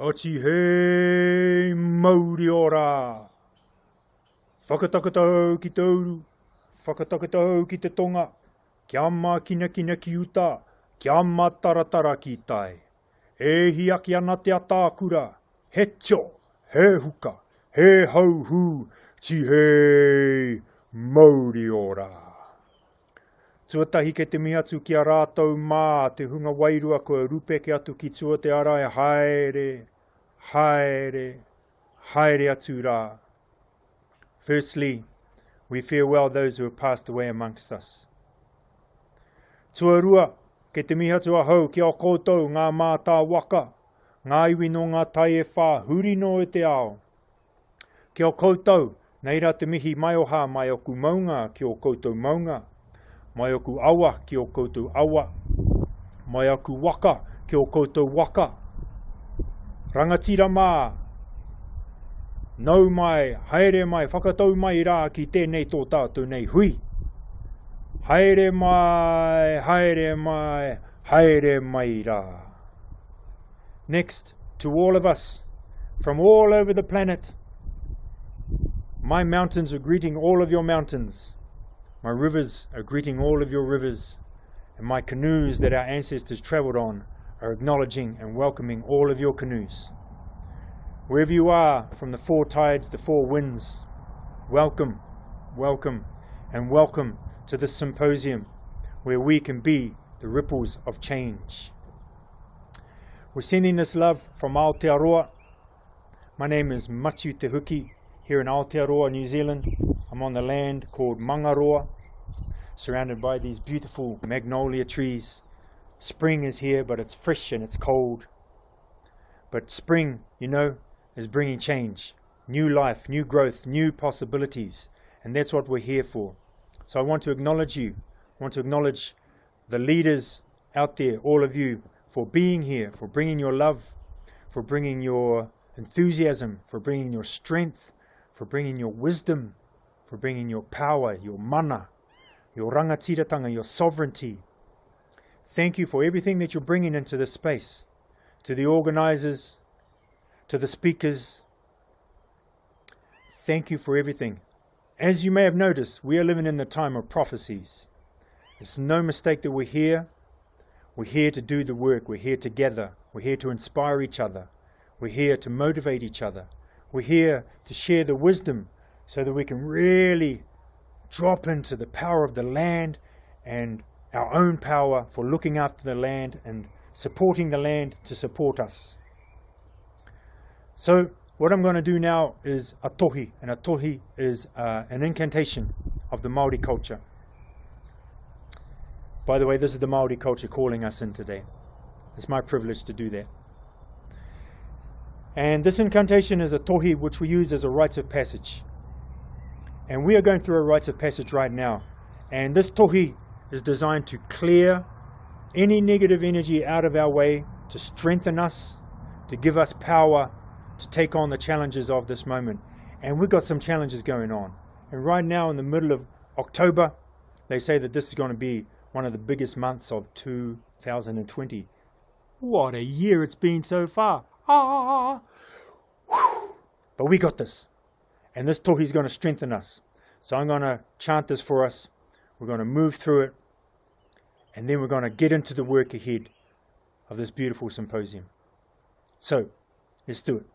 Achi hei mauri ora. Whakatakatau ki te uru, whakatakatau ki te tonga, kia ma kina ki uta, kia ma taratara ki tai. E hiaki ana te atākura, he tio, he huka, he hauhu, chi hei mauri ora. Tuatahi ke te miatu ki a rātou mā, te hunga wairua koe rupeke atu ki tua te arae haere, haere, haere atu rā. Firstly, we farewell those who have passed away amongst us. Tuarua, ke te mihatu ahau ki o koutou ngā mātā waka, ngā iwi no ngā tai e whā, huri no e te ao. Ki o koutou, nei rā te mihi mai o hā mai oku maunga ki o koutou maunga, mai oku awa ki o koutou awa, mai oku waka ki o koutou waka. Rangatira mā, nau mai, haere mai, whakatau mai rā ki tēnei tō tātou nei hui. Haere mai, haere mai, haere mai rā. Next, to all of us, from all over the planet, my mountains are greeting all of your mountains. My rivers are greeting all of your rivers. And my canoes that our ancestors travelled on are acknowledging and welcoming all of your canoes. Wherever you are, from the four tides, the four winds, welcome, welcome, and welcome to this symposium where we can be the ripples of change. We're sending this love from Aotearoa. My name is Matiu te Huki, here in Aotearoa, New Zealand. I'm on the land called Mangaroa, surrounded by these beautiful magnolia trees. Spring is here, but it's fresh and it's cold. But spring, you know, is bringing change, new life, new growth, new possibilities. And that's what we're here for. So I want to acknowledge you. I want to acknowledge the leaders out there, all of you, for being here, for bringing your love, for bringing your enthusiasm, for bringing your strength, for bringing your wisdom, for bringing your power, your mana, your rangatiratanga, your sovereignty. Thank you for everything that you're bringing into this space, to the organizers, to the speakers. Thank you for everything. As you may have noticed, we are living in the time of prophecies. It's no mistake that we're here. We're here to do the work. We're here together. We're here to inspire each other. We're here to motivate each other. We're here to share the wisdom so that we can really drop into the power of the land and our own power for looking after the land and supporting the land to support us. So what I'm going to do now is a tohi, and a tohi is an incantation of the Māori culture. By the way, this is the Māori culture calling us in today. It's my privilege to do that. And this incantation is a tohi which we use as a rite of passage. And we are going through a rite of passage right now. And this tohi is designed to clear any negative energy out of our way, to strengthen us, to give us power to take on the challenges of this moment. And we've got some challenges going on. And right now in the middle of October, they say that this is going to be one of the biggest months of 2020. What a year it's been so far. But we got this. And this tohi is going to strengthen us. So I'm going to chant this for us. We're going to move through it. And then we're going to get into the work ahead of this beautiful symposium. So, let's do it.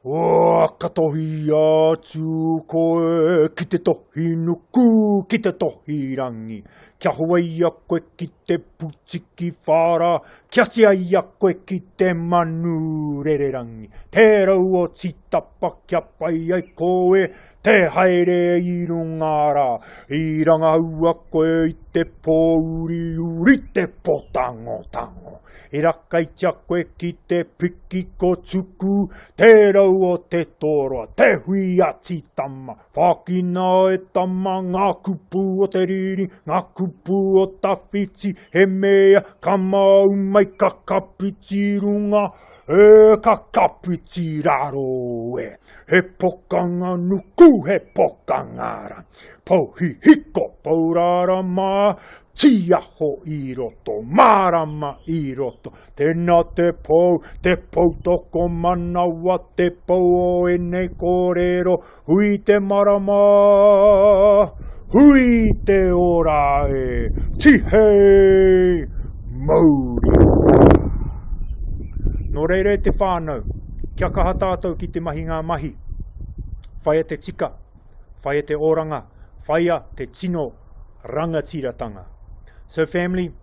O katohi atu koe ki te tohi nuku ki te tohi rangi. Kia hawai a koe ki te putiki whara. Kia tia i a koe ki te manu rererangi. Te rau o titapa kia pai ai koe. Te haere i rungara. I rangau a koe i te pōuri uri te potango tango. I rakaitia koe ki te piki ko tuku. Te rau o te toroa, te hui ati tama. Whakina e tama, ngā kupu o te riri, ngā kupu o ta whiti. He mea, ka mau mai ka kapiti runga. E ka kapiti raro e. He pokangā nuku, he pokangā rang. Pohi hiko, paurara mā. Tia ho I roto, marama I roto, tēnā te pou toko manawa, te pou o ene kōrero, hui te marama, hui te ora e, tihe mauri. Nō reire te whānau, kia kaha tātou ki te mahi ngā mahi, whaia te tika, whaia te oranga, whaia te tino rangatiratanga. So family,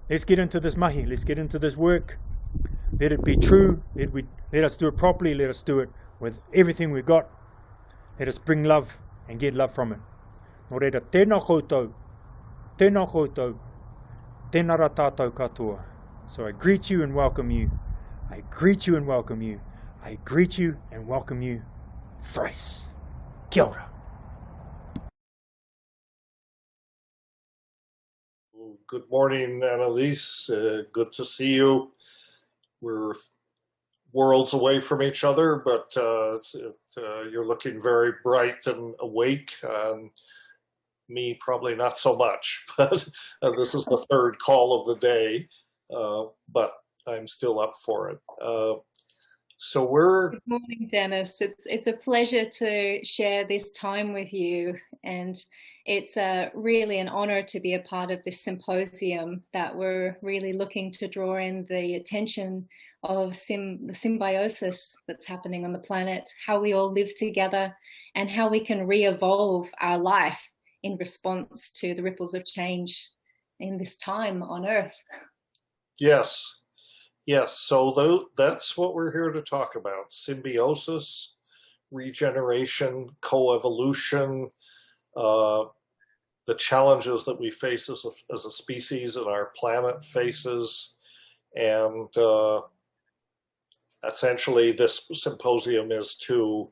let's get into this mahi, let's get into this work. Let it be true, let us do it properly, let us do it with everything we've got. Let us bring love and get love from it. Nō reira, tēnā koutou, tēnā rā tātou katoa. So I greet you and welcome you. I greet you and welcome you. I greet you and welcome you thrice. Kia ora. Good morning, Annaliese. Good to see you. We're worlds away from each other, but you're looking very bright and awake. Me, probably not so much, but this is the third call of the day, but I'm still up for it. So we're... Good morning, Dennis. It's a pleasure to share this time with you, and it's really an honor to be a part of this symposium that we're really looking to draw in the attention of the symbiosis that's happening on the planet, how we all live together, and how we can re-evolve our life in response to the ripples of change in this time on Earth. Yes. Yes, so that's what we're here to talk about. Symbiosis, regeneration, coevolution, the challenges that we face as a species and our planet faces. And essentially this symposium is to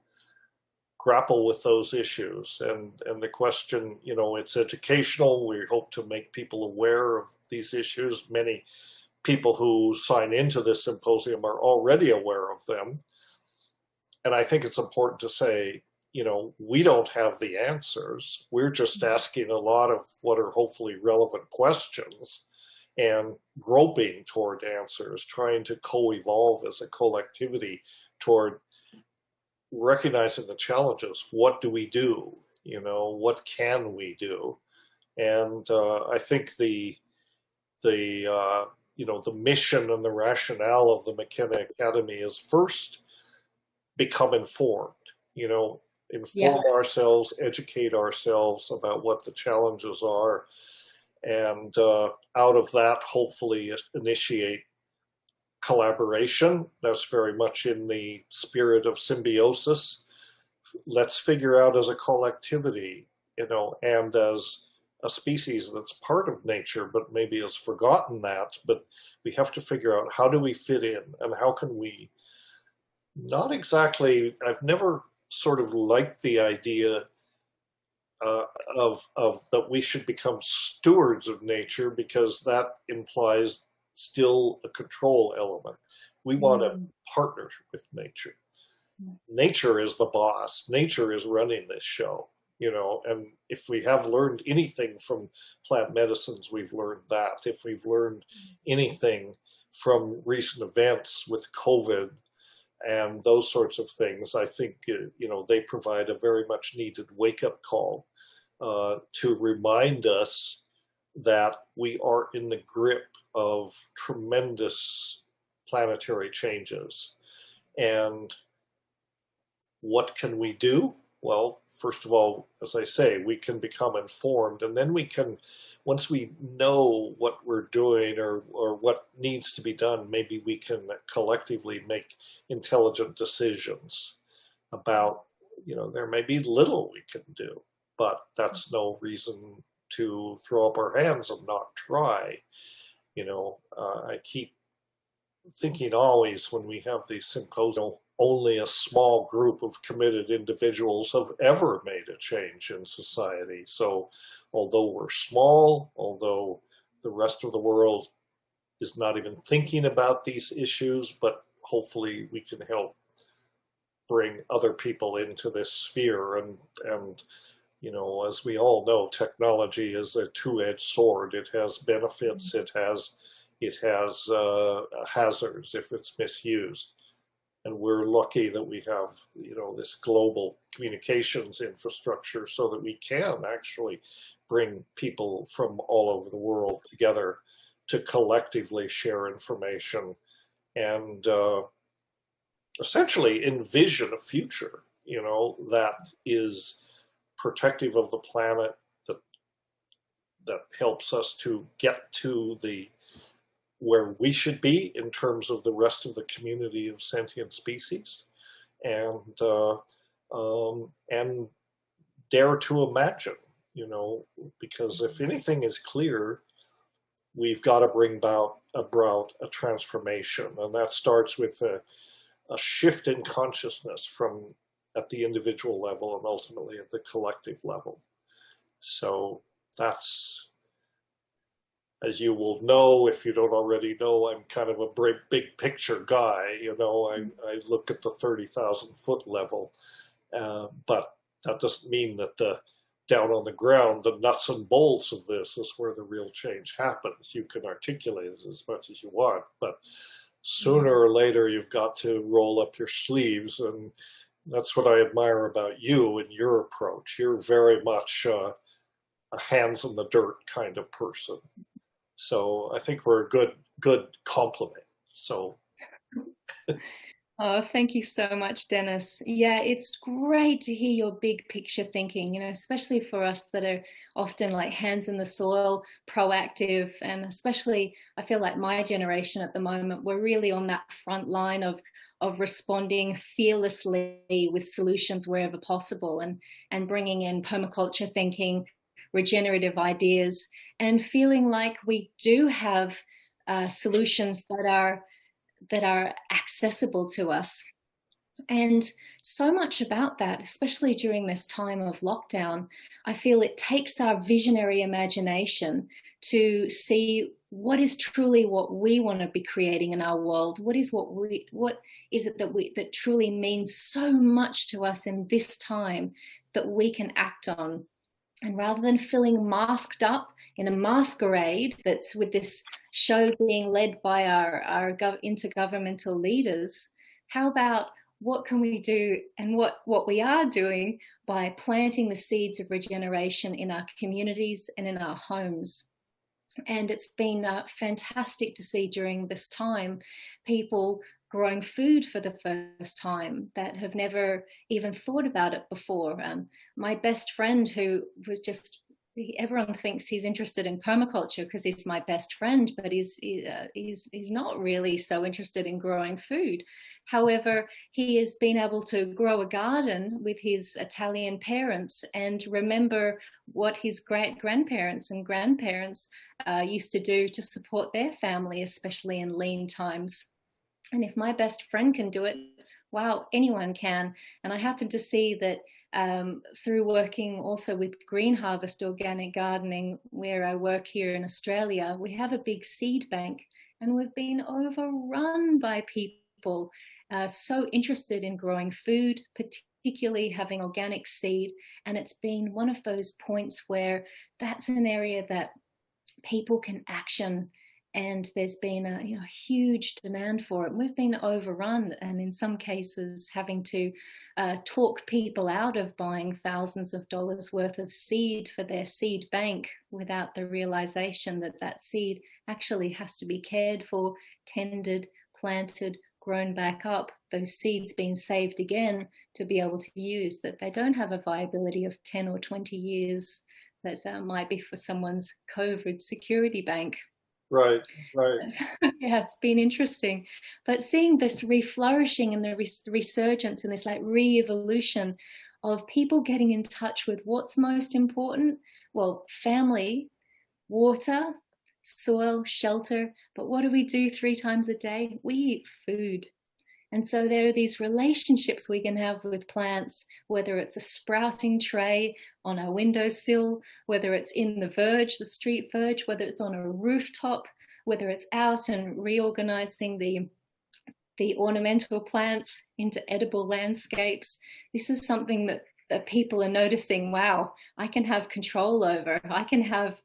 grapple with those issues. And the question, you know, it's educational. We hope to make people aware of these issues. Many people who sign into this symposium are already aware of them. And I think it's important to say, you know, we don't have the answers. We're just asking a lot of what are hopefully relevant questions and groping toward answers, trying to co-evolve as a collectivity toward recognizing the challenges. What do we do? You know, what can we do? And I think the you know, the mission and the rationale of the McKenna Academy is first become informed, you know, inform ourselves, educate ourselves about what the challenges are, and out of that, hopefully initiate collaboration. That's very much in the spirit of symbiosis. Let's figure out as a collectivity, you know, and as a species that's part of nature, but maybe has forgotten that, but we have to figure out how do we fit in and how can we not exactly, I've never sort of liked the idea of that we should become stewards of nature, because that implies still a control element. We want to partner with nature. Nature is the boss. Nature is running this show. You know, and if we have learned anything from plant medicines, we've learned that. If we've learned anything from recent events with COVID and those sorts of things, I think, you know, they provide a very much needed wake-up call to remind us that we are in the grip of tremendous planetary changes. And what can we do? Well, first of all, as I say, we can become informed, and then we can, once we know what we're doing or what needs to be done, maybe we can collectively make intelligent decisions about, you know, there may be little we can do, but that's no reason to throw up our hands and not try. You know, I keep thinking always when we have these symposiums, only a small group of committed individuals have ever made a change in society. So although we're small, although the rest of the world is not even thinking about these issues, but hopefully we can help bring other people into this sphere and As we all know, technology is a two-edged sword. It has benefits. It has hazards if it's misused. And we're lucky that we have, this global communications infrastructure so that we can actually bring people from all over the world together to collectively share information and essentially envision a future, that is protective of the planet, that helps us to get to where we should be in terms of the rest of the community of sentient species, and dare to imagine, because if anything is clear, we've got to bring about a transformation, and that starts with a shift in consciousness from at the individual level and ultimately at the collective level. So that's, as you will know, if you don't already know, I'm kind of a big picture guy. I look at the 30,000 foot level, but that doesn't mean that down on the ground, the nuts and bolts of this is where the real change happens. You can articulate it as much as you want, but sooner or later you've got to roll up your sleeves, and that's what I admire about you and your approach. You're very much a hands in the dirt kind of person. So I think we're a good complement. So. Oh, thank you so much, Dennis. Yeah, it's great to hear your big picture thinking, especially for us that are often like hands in the soil, proactive, and especially I feel like my generation at the moment, we're really on that front line of responding fearlessly with solutions wherever possible, and bringing in permaculture thinking, regenerative ideas, and feeling like we do have solutions that are accessible to us. And so much about that, especially during this time of lockdown, I feel it takes our visionary imagination to see what is truly what we want to be creating in our world. What is it that truly means so much to us in this time that we can act on? And rather than feeling masked up in a masquerade that's with this show being led by our intergovernmental leaders, how about what can we do, and what we are doing by planting the seeds of regeneration in our communities and in our homes? And it's been fantastic to see during this time people growing food for the first time that have never even thought about it before. My best friend, who was just, everyone thinks he's interested in permaculture because he's my best friend, but he's not really so interested in growing food. However, he has been able to grow a garden with his Italian parents and remember what his great-grandparents and grandparents used to do to support their family, especially in lean times. And if my best friend can do it, wow, anyone can. And I happen to see that through working also with Green Harvest Organic Gardening, where I work here in Australia, we have a big seed bank, and we've been overrun by people so interested in growing food, particularly having organic seed. And it's been one of those points where that's an area that people can action, and there's been a huge demand for it. We've been overrun, and in some cases having to talk people out of buying thousands of dollars worth of seed for their seed bank without the realization that that seed actually has to be cared for, tended, planted, grown back up, those seeds being saved again to be able to use, that they don't have a viability of 10 or 20 years that might be for someone's COVID security bank. Right. Yeah, it's been interesting. But seeing this reflourishing and the resurgence and this like re-evolution of people getting in touch with what's most important, well, family, water, soil, shelter, but what do we do 3 times a day? We eat food. And so there are these relationships we can have with plants, whether it's a sprouting tray on our windowsill, whether it's in the verge, the street verge, whether it's on a rooftop, whether it's out and reorganizing the ornamental plants into edible landscapes. This is something that that people are noticing, wow, I can have control over, I can have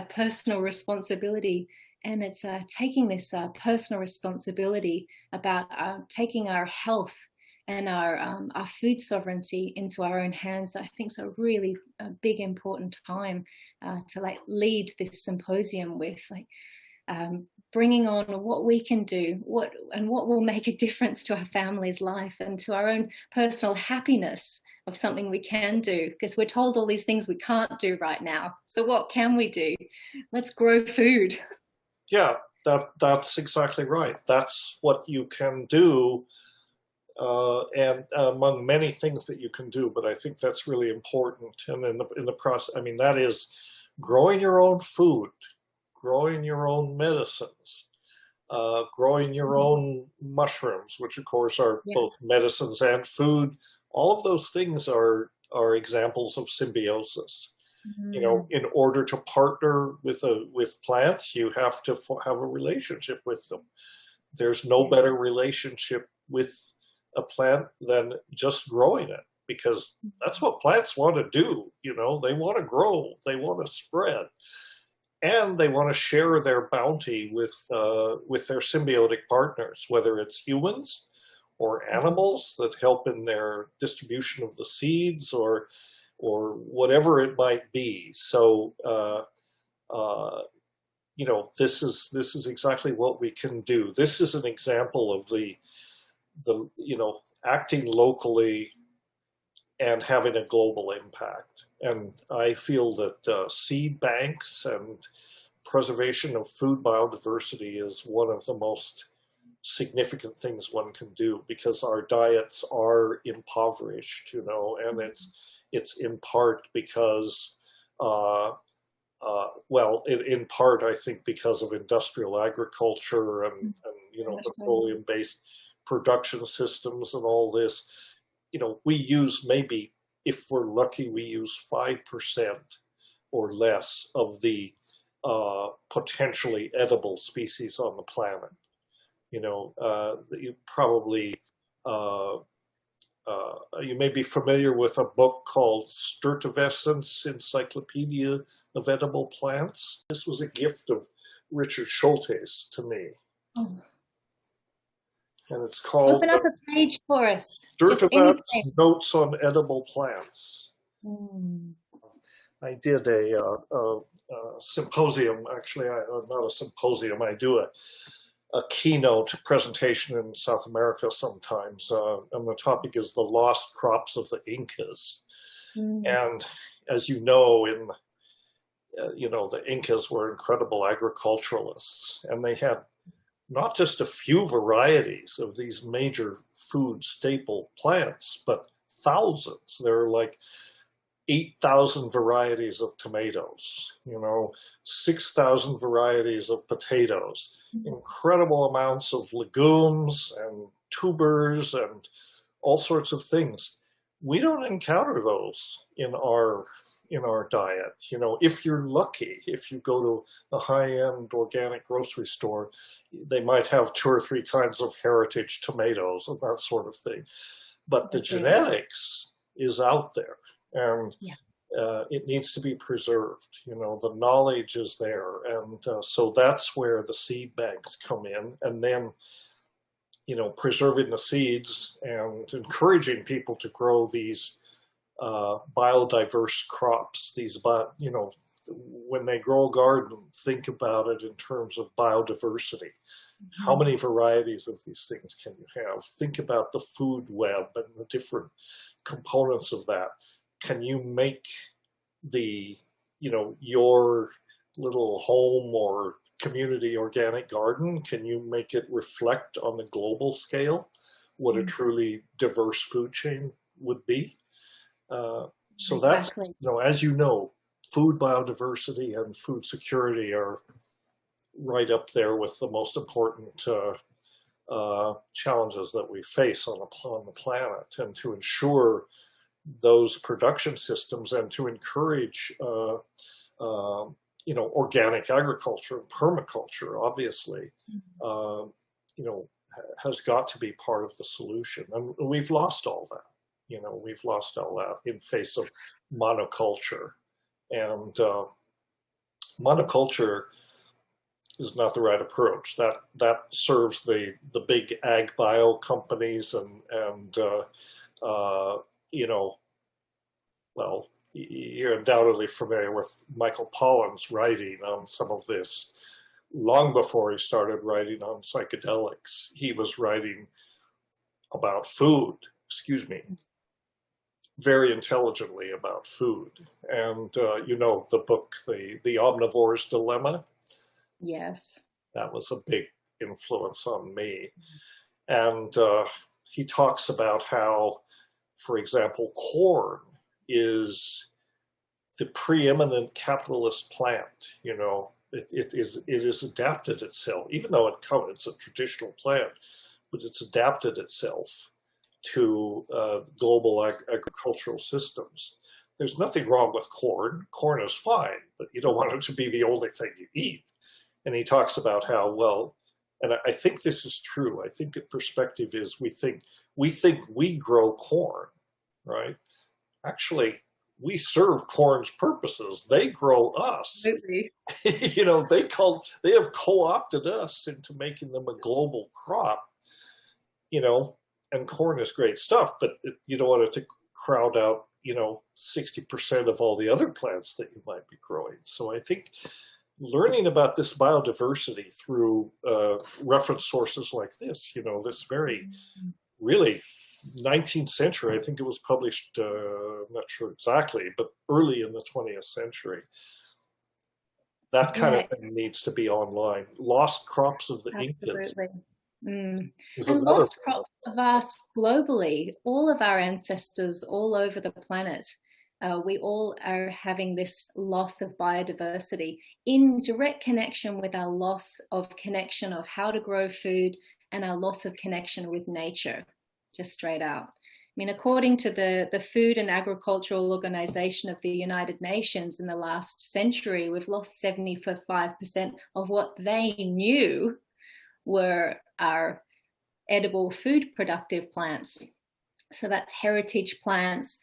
personal responsibility. And it's taking this personal responsibility about taking our health and our food sovereignty into our own hands. I think it's a really big, important time to like lead this symposium with, like, bringing on what we can do, what will make a difference to our family's life and to our own personal happiness of something we can do, because we're told all these things we can't do right now. So what can we do? Let's grow food. Yeah, that's exactly right. That's what you can do, and among many things that you can do. But I think that's really important. And in the process, I mean, that is growing your own food, growing your own medicines, growing your own mushrooms, which of course are both medicines and food. All of those things are examples of symbiosis. You know, in order to partner with plants, you have to have a relationship with them. There's no better relationship with a plant than just growing it, because that's what plants want to do. You know, they want to grow, they want to spread, and they want to share their bounty with their symbiotic partners, whether it's humans or animals that help in their distribution of the seeds, or whatever it might be. So, you know, this is exactly what we can do. This is an example of the you know, acting locally and having a global impact. And I feel that seed banks and preservation of food biodiversity is one of the most significant things one can do, because our diets are impoverished, you know, and it's in part because, well, in part, I think because of industrial agriculture and you know, petroleum-based production systems and all this. You know, we use, maybe, if we're lucky, we use 5% or less of the potentially edible species on the planet. You know, you probably, you may be familiar with a book called Sturtevant's Encyclopedia of Edible Plants. This was a gift of Richard Schultes to me. Oh. And it's called Open up a page for us. Sturtevant's Notes on Edible Plants. I did a symposium, actually, not a symposium, I do a keynote presentation in South America sometimes, and the topic is the lost crops of the Incas. And as you know, you know, the Incas were incredible agriculturalists, and they had not just a few varieties of these major food staple plants, but thousands. There are like 8,000 varieties of tomatoes, you know, 6,000 varieties of potatoes, incredible amounts of legumes and tubers and all sorts of things. We don't encounter those in our diet. You know, if you're lucky, if you go to a high-end organic grocery store, they might have 2 or 3 kinds of heritage tomatoes and that sort of thing. But the genetics is out there, and it needs to be preserved. You know, the knowledge is there, and so that's where the seed banks come in, and then, you know, preserving the seeds and encouraging people to grow these biodiverse crops. These, you know, when they grow a garden, think about it in terms of biodiversity. How many varieties of these things can you have? Think about the food web and the different components of that. Can you make the, you know, your little home or community organic garden, can you make it reflect on the global scale what a truly diverse food chain would be? So that's, you know, as you know, food biodiversity and food security are right up there with the most important challenges that we face on the planet, and to ensure those production systems and to encourage you know, organic agriculture and permaculture, obviously, you know, has got to be part of the solution. And we've lost all that. You know, we've lost all that in face of monoculture. And monoculture is not the right approach. That serves the big ag bio companies and you know, well, you're undoubtedly familiar with Michael Pollan's writing on some of this. Long before he started writing on psychedelics, he was writing about food, excuse me, very intelligently about food. And you know the book, The Omnivore's Dilemma? Yes. That was a big influence on me. And he talks about how, for example, corn is the preeminent capitalist plant. You know, it is adapted itself, even though it's a traditional plant, but it's adapted itself to global agricultural systems. There's nothing wrong with corn. Corn is fine, but you don't want it to be the only thing you eat. And he talks about how, well, and I think this is true. I think the perspective is we think we grow corn, right? Actually, we serve corn's purposes. They grow us. Absolutely. You know, they have co-opted us into making them a global crop. You know, and corn is great stuff, but you don't want it to crowd out, you know, 60% of all the other plants that you might be growing. So I think learning about this biodiversity through reference sources like this, you know, this very, really 19th century, I think it was published, I'm not sure exactly, but early in the 20th century, that kind of thing needs to be online. Lost crops of the Incas. And lost crops are vast globally. All of our ancestors all over the planet, we all are having this loss of biodiversity in direct connection with our loss of connection of how to grow food and our loss of connection with nature, just straight out. I mean, according to the Food and Agricultural Organization of the United Nations, in the last century, we've lost 75% of what they knew were our edible food productive plants. So that's heritage plants,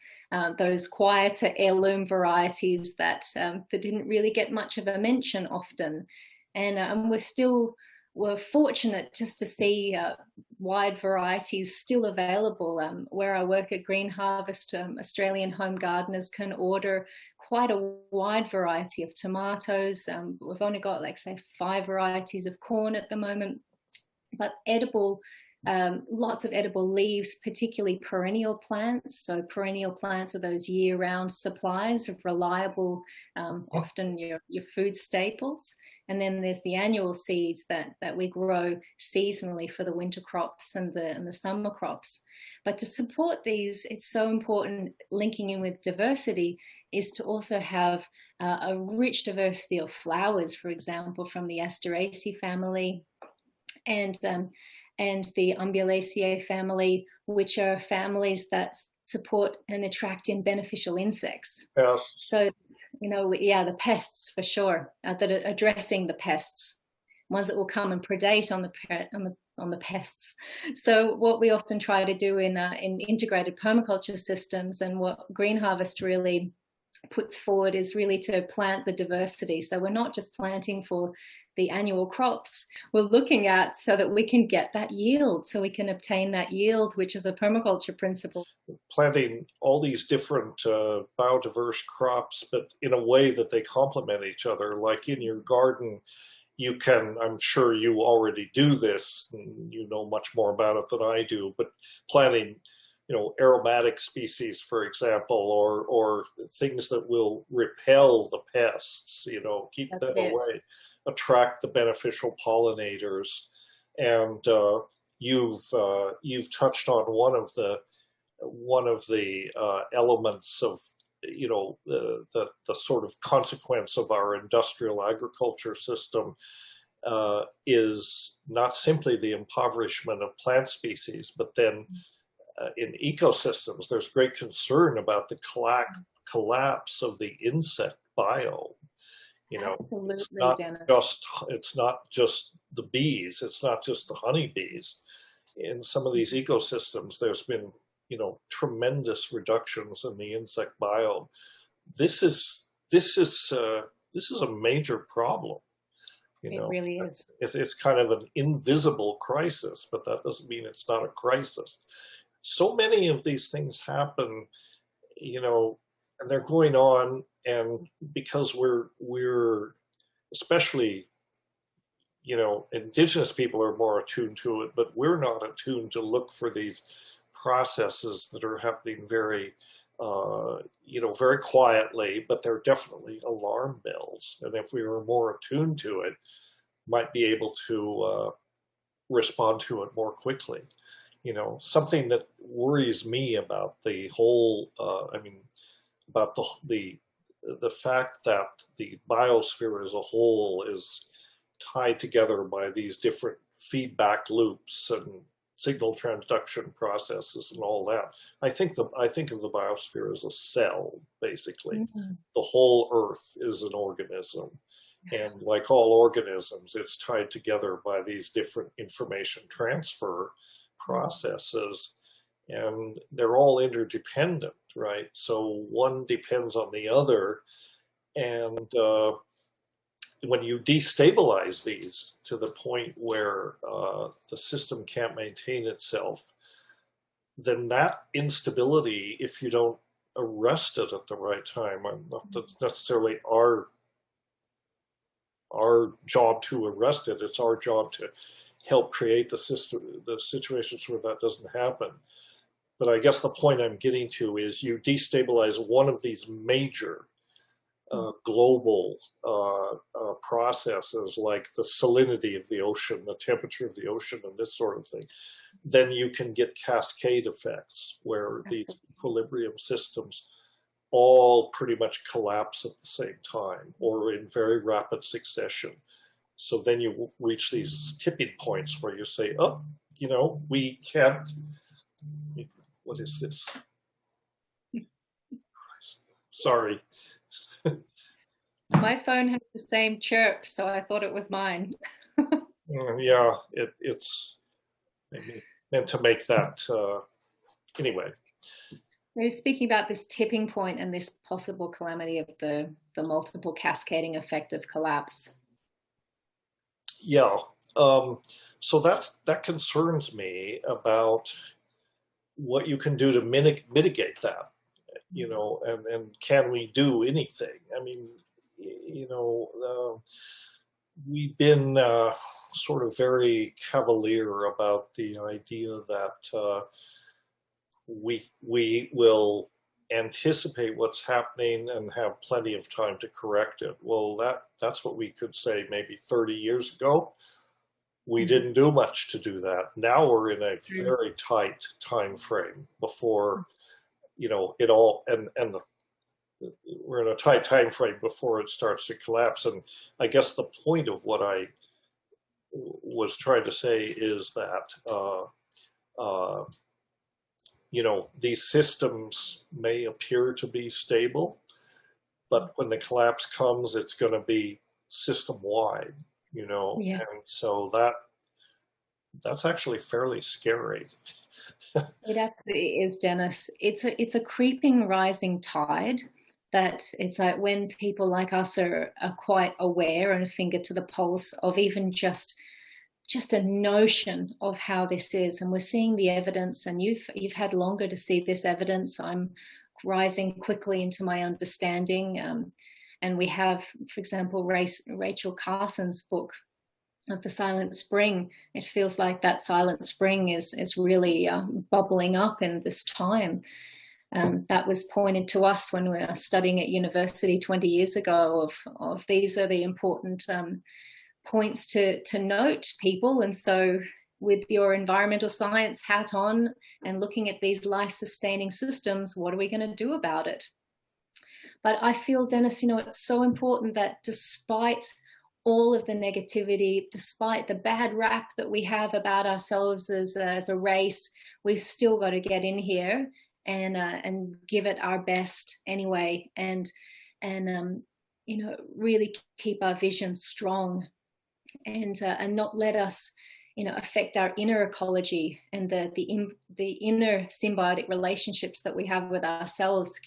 those quieter heirloom varieties that didn't really get much of a mention often. And we're fortunate just to see wide varieties still available. Where I work at Green Harvest, Australian home gardeners can order quite a wide variety of tomatoes. We've only got, like, say, 5 varieties of corn at the moment, but edible, lots of edible leaves, particularly perennial plants. So perennial plants are those year-round supplies of reliable, often your food staples. And then there's the annual seeds that we grow seasonally for the winter crops and the summer crops. But to support these, it's so important, linking in with diversity, is to also have a rich diversity of flowers, for example, from the Asteraceae family and the Umbulaceae family, which are families that support and attract in beneficial insects. Yes. So, you know, the pests for sure, that are addressing the pests, ones that will come and predate on the pests. So what we often try to do in integrated permaculture systems, and what Green Harvest really puts forward, is really to plant the diversity. So we're not just planting for the annual crops, we're looking at so that we can get that yield, so we can obtain that yield, which is a permaculture principle. Planting all these different biodiverse crops, but in a way that they complement each other. Like in your garden, you can, I'm sure you already do this, and you know much more about it than I do, but planting, you know, aromatic species, for example, or things that will repel the pests, you know, keep them away, attract the beneficial pollinators. And you've touched on one of the elements of, you know, the sort of consequence of our industrial agriculture system is not simply the impoverishment of plant species, but then in ecosystems, there's great concern about the collapse of the insect biome. You know, absolutely, it's not just the bees, it's not just the honeybees. In some of these ecosystems, there's been tremendous reductions in the insect biome. This is a major problem. It really is. It's kind of an invisible crisis, but that doesn't mean it's not a crisis. So many of these things happen, and they're going on, and because we're especially, indigenous people are more attuned to it, but we're not attuned to look for these processes that are happening very, very quietly, but they're definitely alarm bells. And if we were more attuned to it, might be able to respond to it more quickly. Something that worries me about the whole, about the fact that the biosphere as a whole is tied together by these different feedback loops and signal transduction processes and all that. I think of the biosphere as a cell, basically. Mm-hmm. The whole Earth is an organism. And like all organisms, it's tied together by these different information transfer processes, and they're all interdependent, right? So one depends on the other, and when you destabilize these to the point where the system can't maintain itself, then that instability, if you don't arrest it at the right time, not that's necessarily our job to arrest it, it's our job to help create the situations where that doesn't happen. But I guess the point I'm getting to is you destabilize one of these major global processes, like the salinity of the ocean, the temperature of the ocean, and this sort of thing, then you can get cascade effects where these equilibrium systems all pretty much collapse at the same time or in very rapid succession. So then you reach these tipping points where you say, oh, we can't, what is this? Sorry. My phone has the same chirp, so I thought it was mine. Yeah, it's maybe meant to make that, anyway. We're speaking about this tipping point and this possible calamity of the multiple cascading effect of collapse. Yeah, so that concerns me about what you can do to mitigate that, and can we do anything? I mean, we've been sort of very cavalier about the idea that we will anticipate what's happening and have plenty of time to correct it. Well, that's what we could say maybe 30 years ago. We didn't do much to do that. Now we're in a very tight time frame before, it all, we're in a tight time frame before it starts to collapse. And I guess the point of what I was trying to say is that, these systems may appear to be stable, but when the collapse comes, it's going to be system-wide, Yeah. And so that's actually fairly scary. It absolutely is, Dennis. It's a creeping, rising tide that it's like when people like us are quite aware and a finger to the pulse of even just a notion of how this is, and we're seeing the evidence, and you've had longer to see this evidence. I'm rising quickly into my understanding, and we have, for example, Rachel Carson's book of The Silent Spring. It feels like that silent spring is really bubbling up in this time. That was pointed to us when we were studying at university 20 years ago of these are the important points to note, people. And so with your environmental science hat on and looking at these life-sustaining systems, what are we going to do about it? But I feel, Dennis, it's so important that despite all of the negativity, despite the bad rap that we have about ourselves as a race, we've still got to get in here and give it our best anyway, and really keep our vision strong, and not let us affect our inner ecology and the inner symbiotic relationships that we have with ourselves.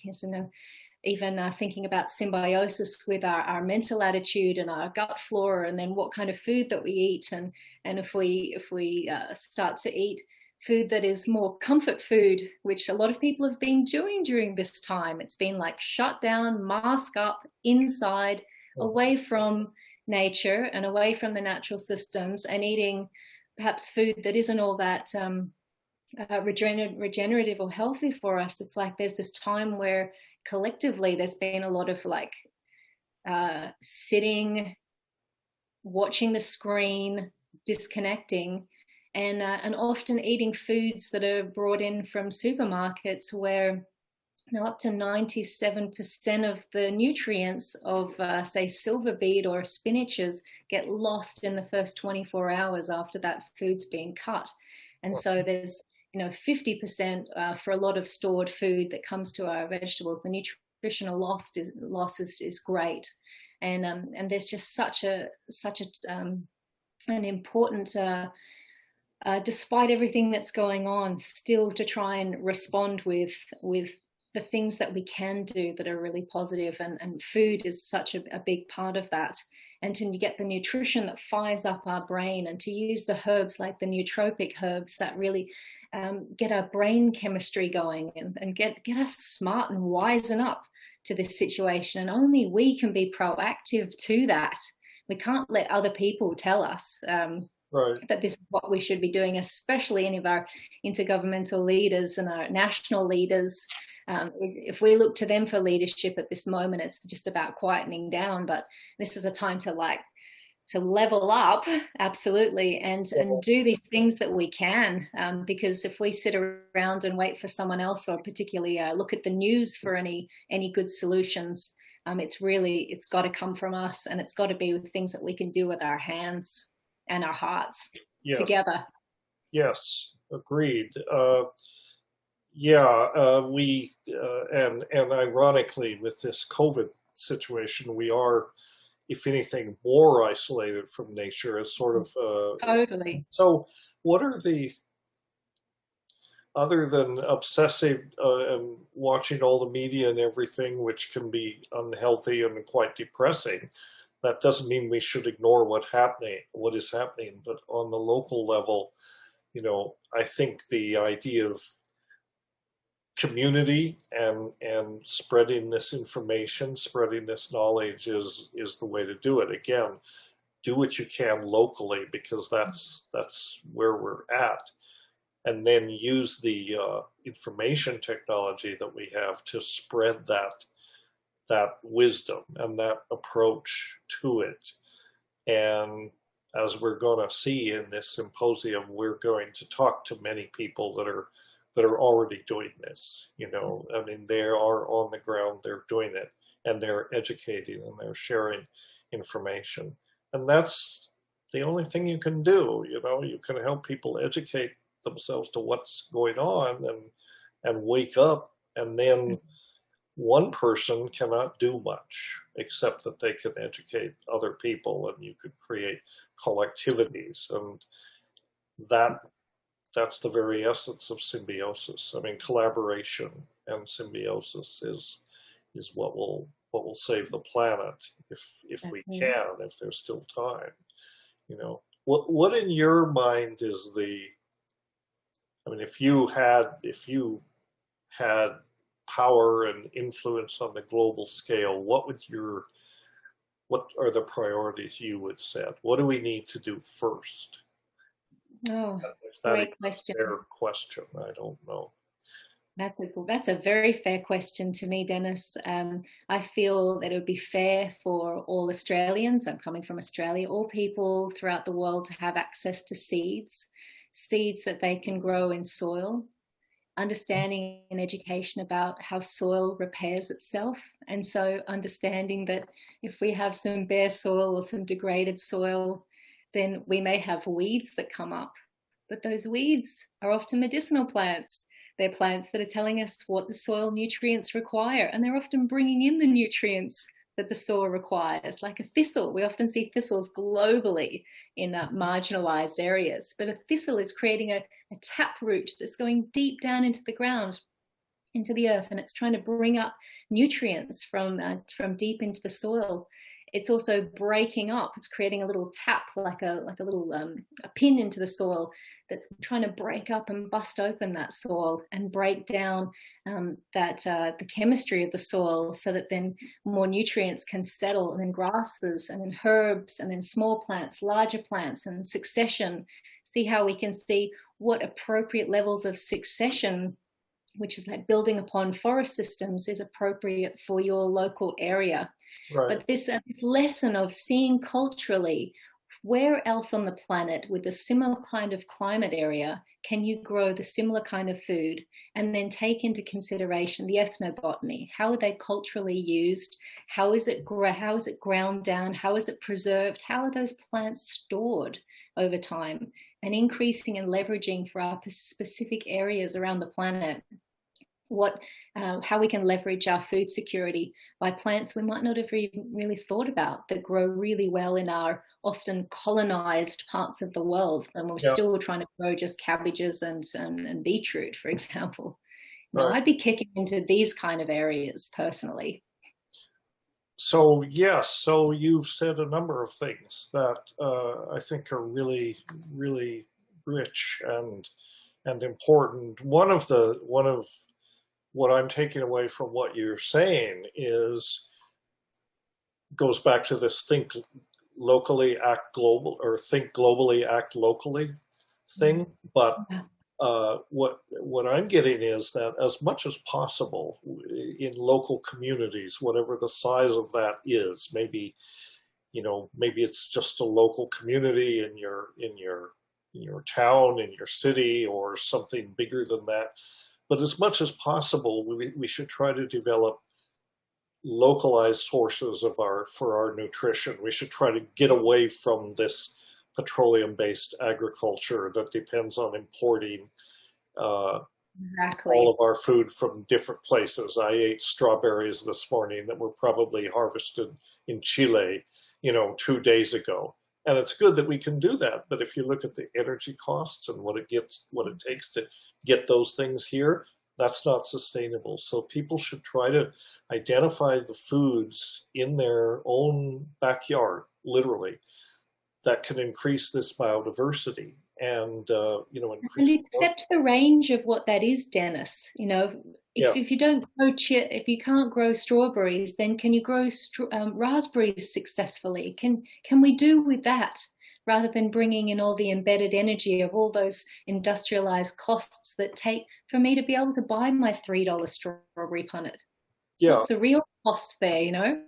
Even thinking about symbiosis with our mental attitude and our gut flora, and then what kind of food that we eat, and if we start to eat food that is more comfort food, which a lot of people have been doing during this time. It's been like shut down, mask up, inside, away from nature and away from the natural systems, and eating perhaps food that isn't all that regenerative or healthy for us. It's like there's this time where collectively there's been a lot of like sitting, watching the screen, disconnecting, and often eating foods that are brought in from supermarkets where up to 97% of the nutrients of, say, silver beet or spinaches get lost in the first 24 hours after that food's been cut. And so there's 50% for a lot of stored food that comes to our vegetables. The nutritional loss is great, and there's just such an important, despite everything that's going on, still to try and respond with the things that we can do that are really positive, and food is such a big part of that. And to get the nutrition that fires up our brain, and to use the herbs like the nootropic herbs that really get our brain chemistry going, and get us smart and wisen up to this situation. And only we can be proactive to that. We can't let other people tell us that this is what we should be doing, especially any of our intergovernmental leaders and our national leaders. If we look to them for leadership at this moment, it's just about quietening down. But this is a time to level up, absolutely, and do these things that we can. Because if we sit around and wait for someone else, or particularly look at the news for any good solutions, it's got to come from us, and it's got to be with things that we can do with our hands and our hearts together. Yes, agreed. We and ironically, with this COVID situation, we are, if anything, more isolated from nature as sort of totally. So what are the, other than obsessive and watching all the media and everything, which can be unhealthy and quite depressing, that doesn't mean we should ignore what is happening. But on the local level, I think the idea of community and spreading this information, spreading this knowledge is the way to do it. Again, do what you can locally, because that's where we're at, and then use the information technology that we have to spread that wisdom and that approach to it. And as we're going to see in this symposium, we're going to talk to many people that are already doing this. I mean, they are on the ground, they're doing it, and they're educating, and they're sharing information. And that's the only thing you can do. You can help people educate themselves to what's going on and wake up, and then one person cannot do much except that they can educate other people, and you could create collectivities, and that's the very essence of symbiosis. I mean, collaboration and symbiosis is what will save the planet if we can, if there's still time. What in your mind is if you had power and influence on the global scale, what are the priorities you would set? What do we need to do first? Oh, great question. Fair question. I don't know. That's a very fair question to me, Dennis. I feel that it would be fair for all Australians, I'm coming from Australia, all people throughout the world, to have access to seeds that they can grow in soil, understanding and education about how soil repairs itself. And so understanding that if we have some bare soil or some degraded soil, then we may have weeds that come up. But those weeds are often medicinal plants. They're plants that are telling us what the soil nutrients require, and they're often bringing in the nutrients that the soil requires. Like a thistle, we often see thistles globally in marginalized areas, but a thistle is creating a tap root that's going deep down into the ground, into the earth, and it's trying to bring up nutrients from deep into the soil. It's also breaking up. It's creating a little tap, like a little a pin into the soil that's trying to break up and bust open that soil and break down the chemistry of the soil, so that then more nutrients can settle, and then grasses, and then herbs, and then small plants, larger plants, and succession. See how we can see what appropriate levels of succession, which is like building upon forest systems, is appropriate for your local area. Right. But this lesson of seeing culturally, where else on the planet with a similar kind of climate area can you grow the similar kind of food, and then take into consideration the ethnobotany. How are they culturally used? How is it ground down? How is it preserved? How are those plants stored over time? And increasing and leveraging for our specific areas around the planet how we can leverage our food security by plants we might not have even really thought about, that grow really well in our often colonized parts of the world, and we're still trying to grow just cabbages and beetroot, for example. Now, I'd be kicking into these kind of areas personally. So yes, so you've said a number of things that I think are really, really rich and important. One of what I'm taking away from what you're saying goes back to this think locally, act global, or think globally, act locally thing. But what I'm getting is that as much as possible in local communities, whatever the size of that is, maybe it's just a local community in your town, in your city, or something bigger than that. But as much as possible, we should try to develop localized sources for our nutrition. We should try to get away from this petroleum-based agriculture that depends on importing all of our food from different places. I ate strawberries this morning that were probably harvested in Chile, 2 days ago. And it's good that we can do that. But if you look at the energy costs and what it takes to get those things here, that's not sustainable. So people should try to identify the foods in their own backyard, literally, that can increase this biodiversity and increase. And accept the range of what that is, Dennis. If you don't grow if you can't grow strawberries, then can you grow raspberries successfully? Can we do with that, rather than bringing in all the embedded energy of all those industrialized costs that take for me to be able to buy my $3 strawberry punnet? Yeah. What's the real cost there,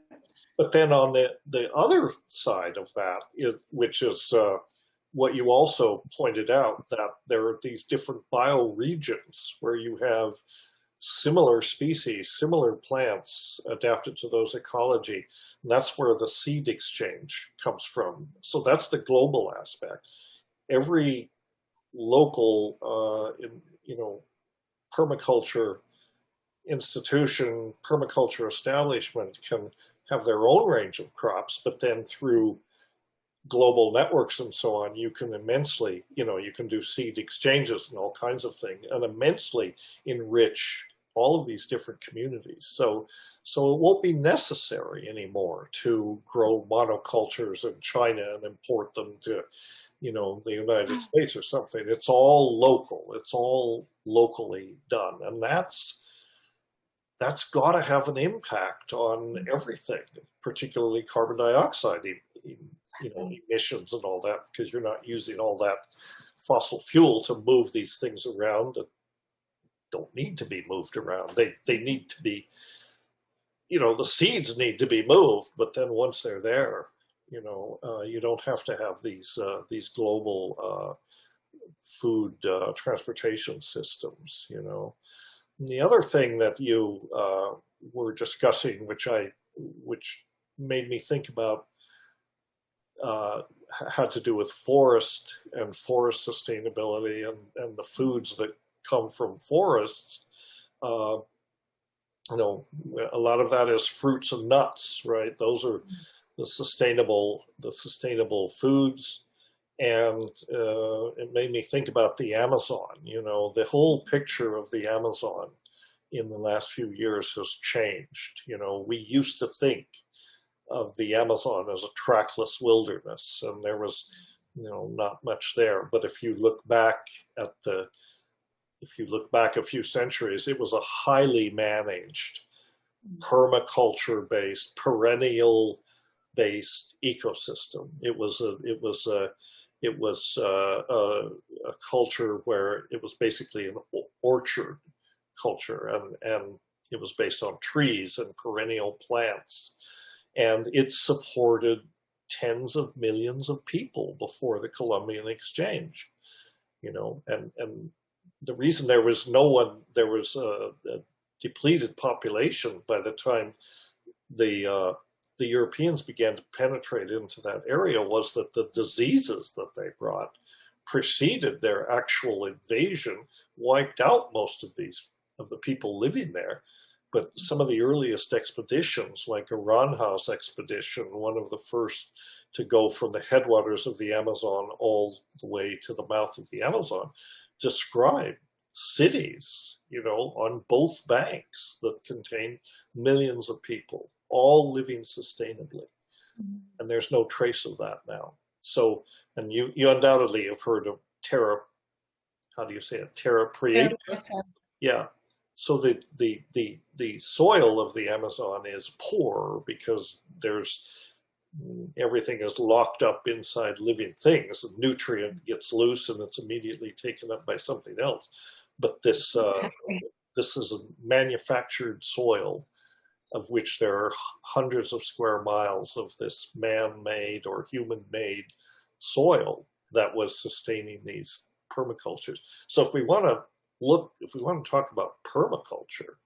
But then on the other side of that, which is what you also pointed out, that there are these different bioregions where you have similar species, similar plants adapted to those ecology. And that's where the seed exchange comes from. So that's the global aspect. Every local, permaculture institution, permaculture establishment can have their own range of crops, but then through global networks and so on, you can immensely, you can do seed exchanges and all kinds of things, and immensely enrich all of these different communities. So it won't be necessary anymore to grow monocultures in China and import them to, the United States or something. It's all local. It's all locally done. And that's got to have an impact on everything, particularly carbon dioxide emissions and all that, because you're not using all that fossil fuel to move these things around that don't need to be moved around. They need to be, the seeds need to be moved, but then once they're there, you don't have to have these global food transportation systems. And the other thing that you were discussing, which made me think about, had to do with forest and forest sustainability and the foods that come from forests. You know, a lot of that is fruits and nuts, right? Those are the sustainable foods. And it made me think about the Amazon. You know, the whole picture of the Amazon in the last few years has changed. You know, we used to think of the Amazon as a trackless wilderness, and there was, you know, not much there. But if you look back a few centuries, it was a highly managed, permaculture-based, perennial-based ecosystem. It was a culture where it was basically an orchard culture, and it was based on trees and perennial plants, and it supported tens of millions of people before the Columbian Exchange. You know, and the reason there was a depleted population by the time the Europeans began to penetrate into that area was that the diseases that they brought preceded their actual invasion, wiped out most of the people living there. But some of the earliest expeditions, like a Ranhaus expedition, one of the first to go from the headwaters of the Amazon all the way to the mouth of the Amazon, describe cities, you know, on both banks that contain millions of people, all living sustainably. And there's no trace of that now. So, and you undoubtedly have heard of terra, how do you say it? Terra preta? Yeah. So the soil of the Amazon is poor because everything is locked up inside living things. The nutrient gets loose and it's immediately taken up by something else. But this is a manufactured soil of which there are hundreds of square miles of this man-made or human-made soil that was sustaining these permacultures. So if we want to talk about permaculture,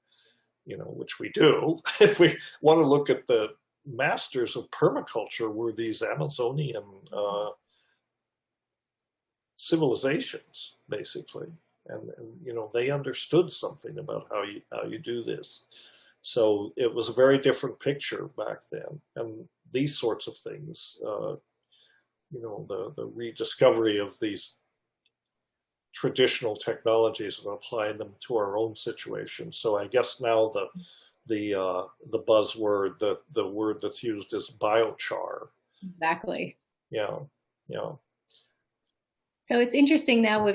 you know, which we do, if we want to look at the masters of permaculture were these Amazonian civilizations, basically, and you know, they understood something about how you do this. So it was a very different picture back then, and these sorts of things, you know, the rediscovery of these traditional technologies and applying them to our own situation. So I guess now the buzzword, the word that's used is biochar. Exactly. Yeah. So it's interesting now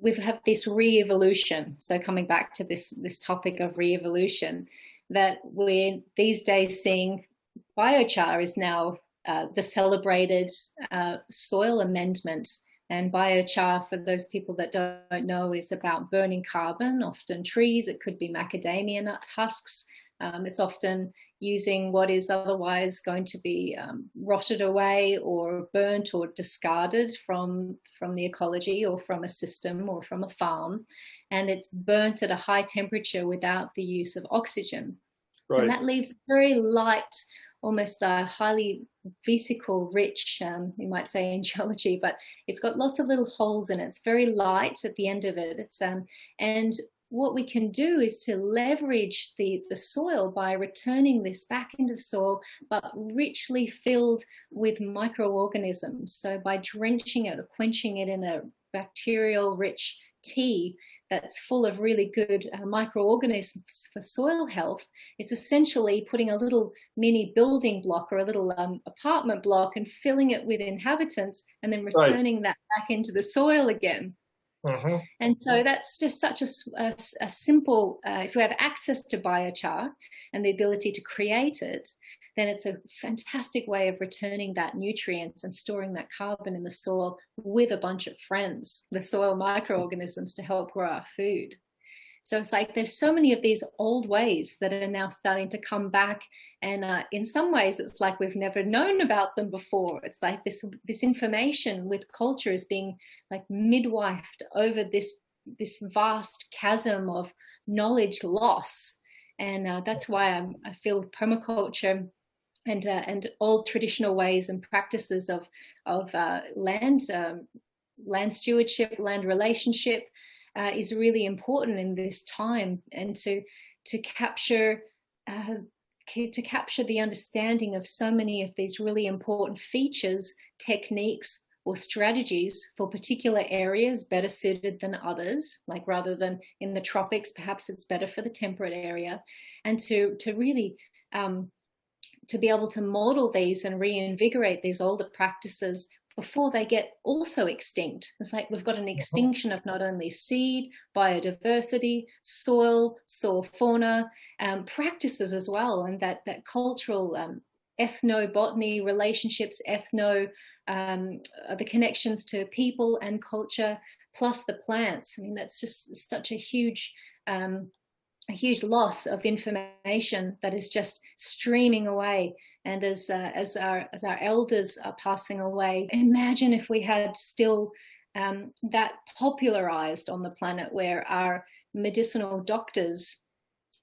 we have this re-evolution. So coming back to this topic of re-evolution, that we're these days seeing biochar is now the celebrated soil amendment. And biochar, for those people that don't know, is about burning carbon, often trees. It could be macadamia nut husks. It's often using what is otherwise going to be rotted away or burnt or discarded from the ecology or from a system or from a farm. And it's burnt at a high temperature without the use of oxygen. Right. And that leaves very light, almost highly vesicle rich, you might say in geology, but it's got lots of little holes in it. It's very light at the end of it. It's and what we can do is to leverage the soil by returning this back into the soil, but richly filled with microorganisms. So by drenching it or quenching it in a bacterial rich tea that's full of really good microorganisms for soil health, it's essentially putting a little mini building block or a little apartment block and filling it with inhabitants and then returning that back into the soil again. Mm-hmm. And so that's just such a simple, if we have access to biochar and the ability to create it, then it's a fantastic way of returning that nutrients and storing that carbon in the soil with a bunch of friends, the soil microorganisms, to help grow our food. So it's like there's so many of these old ways that are now starting to come back, and in some ways it's like we've never known about them before. It's like this information with culture is being like midwifed over this vast chasm of knowledge loss, and that's why I feel permaculture and old traditional ways and practices of land stewardship, land relationship is really important in this time, and to to capture the understanding of so many of these really important features, techniques, or strategies for particular areas better suited than others, like rather than in the tropics, perhaps it's better for the temperate area, and to really to be able to model these and reinvigorate these older practices before they get also extinct. It's like we've got an extinction of not only seed, biodiversity, soil fauna, practices as well, and that cultural ethnobotany relationships, the connections to people and culture, plus the plants. I mean, that's just such a huge loss of information that is just streaming away. And as our elders are passing away, imagine if we had still that popularized on the planet, where our medicinal doctors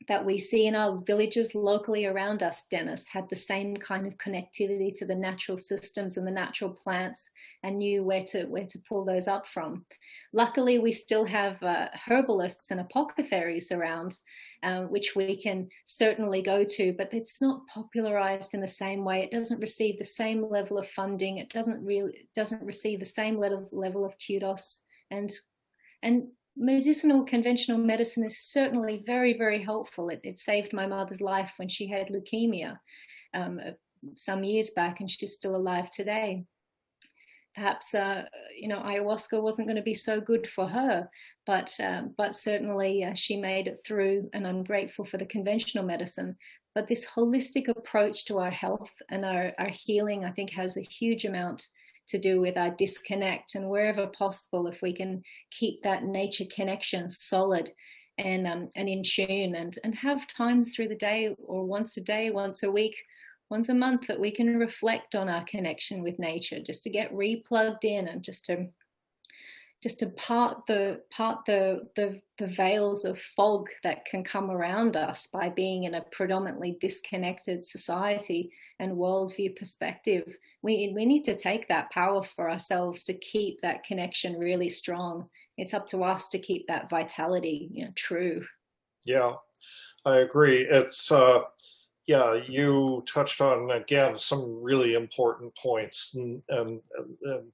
that we see in our villages locally around us, Dennis, had the same kind of connectivity to the natural systems and the natural plants, and knew where to pull those up from. Luckily, we still have herbalists and apothecaries around, which we can certainly go to, but it's not popularized in the same way. It doesn't receive the same level of funding. It doesn't receive the same level of kudos. And medicinal conventional medicine is certainly very, very helpful. It saved my mother's life when she had leukemia some years back, and she's still alive today. Perhaps ayahuasca wasn't going to be so good for her, but certainly she made it through, and I'm grateful for the conventional medicine. But this holistic approach to our health and our healing, I think, has a huge amount to do with our disconnect, and wherever possible, if we can keep that nature connection solid and in tune, and have times through the day, or once a day, once a week, once a month, that we can reflect on our connection with nature, just to get replugged in, and just to part the veils of fog that can come around us by being in a predominantly disconnected society and worldview perspective. We need to take that power for ourselves to keep that connection really strong. It's up to us to keep that vitality, true. Yeah, I agree. It's you touched on, again, some really important points, and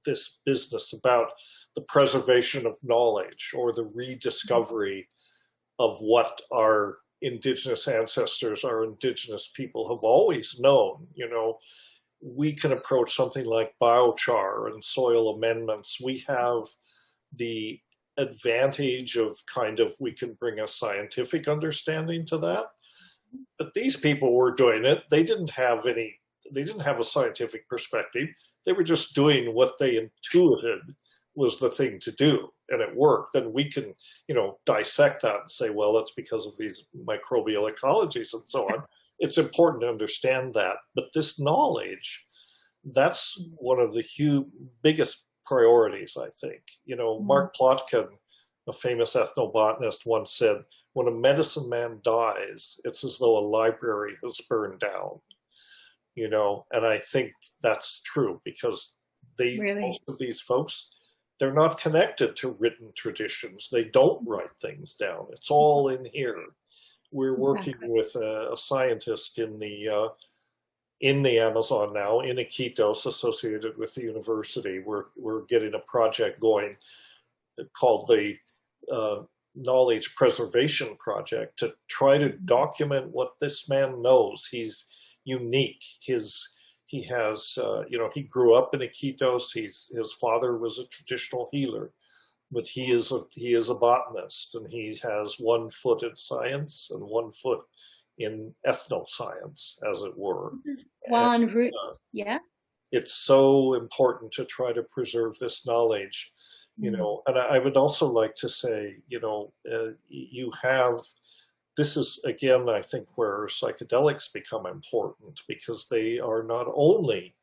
this business about the preservation of knowledge, or the rediscovery of what our indigenous ancestors, our indigenous people have always known. We can approach something like biochar and soil amendments. We have the advantage of we can bring a scientific understanding to that. But these people were doing it. They didn't have a scientific perspective. They were just doing what they intuited was the thing to do, and it worked. Then we can, dissect that and say, well, it's because of these microbial ecologies and so on. It's important to understand that. But this knowledge, that's one of the biggest priorities, I think. Mark Plotkin, a famous ethnobotanist, once said, when a medicine man dies, it's as though a library has burned down. And I think that's true, because most of these folks, they're not connected to written traditions. They don't write things down. It's all in here. We're working with a scientist in the Amazon now, in Iquitos, associated with the university. We're getting a project going called the Knowledge Preservation Project, to try to document what this man knows. He's unique. He grew up in Iquitos. His father was a traditional healer, but he is a botanist, and he has 1 foot in science and 1 foot in ethnoscience, as it were. It's so important to try to preserve this knowledge. And I would also like to say, this is, again, I think, where psychedelics become important, because they are not only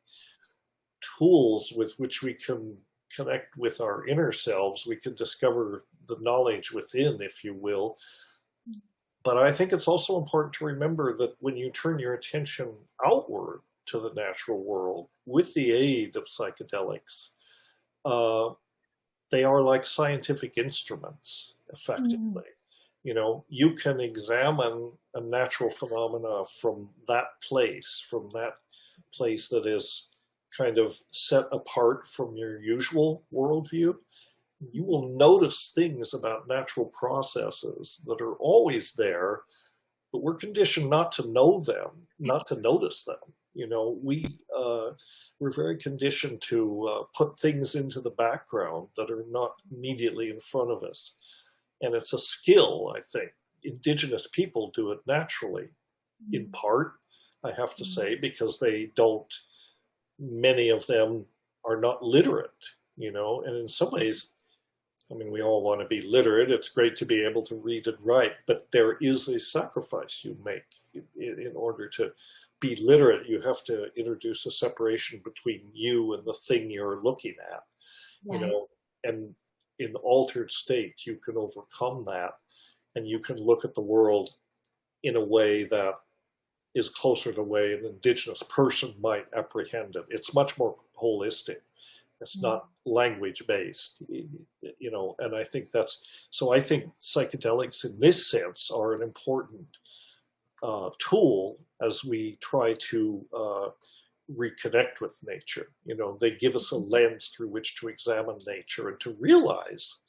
tools with which we can connect with our inner selves, we can discover the knowledge within, if you will. But I think it's also important to remember that when you turn your attention outward to the natural world with the aid of psychedelics, they are like scientific instruments, effectively. You know, you can examine a natural phenomena from that place that is kind of set apart from your usual worldview. You will notice things about natural processes that are always there, but we're conditioned not to know them, not to notice them. You know, we're very conditioned to put things into the background that are not immediately in front of us. And it's a skill, I think. Indigenous people do it naturally, in part, I have to say, because many of them are not literate, you know, and in some ways, I mean, we all want to be literate. It's great to be able to read and write, but there is a sacrifice you make in order to be literate. You have to introduce a separation between you and the thing you're looking at, you know, and in altered state, you can overcome that, and you can look at the world in a way that is closer to the way an Indigenous person might apprehend it. It's much more holistic. It's not language-based, you know, and I think I think psychedelics in this sense are an important tool as we try to reconnect with nature. You know, they give us a lens through which to examine nature and to realize,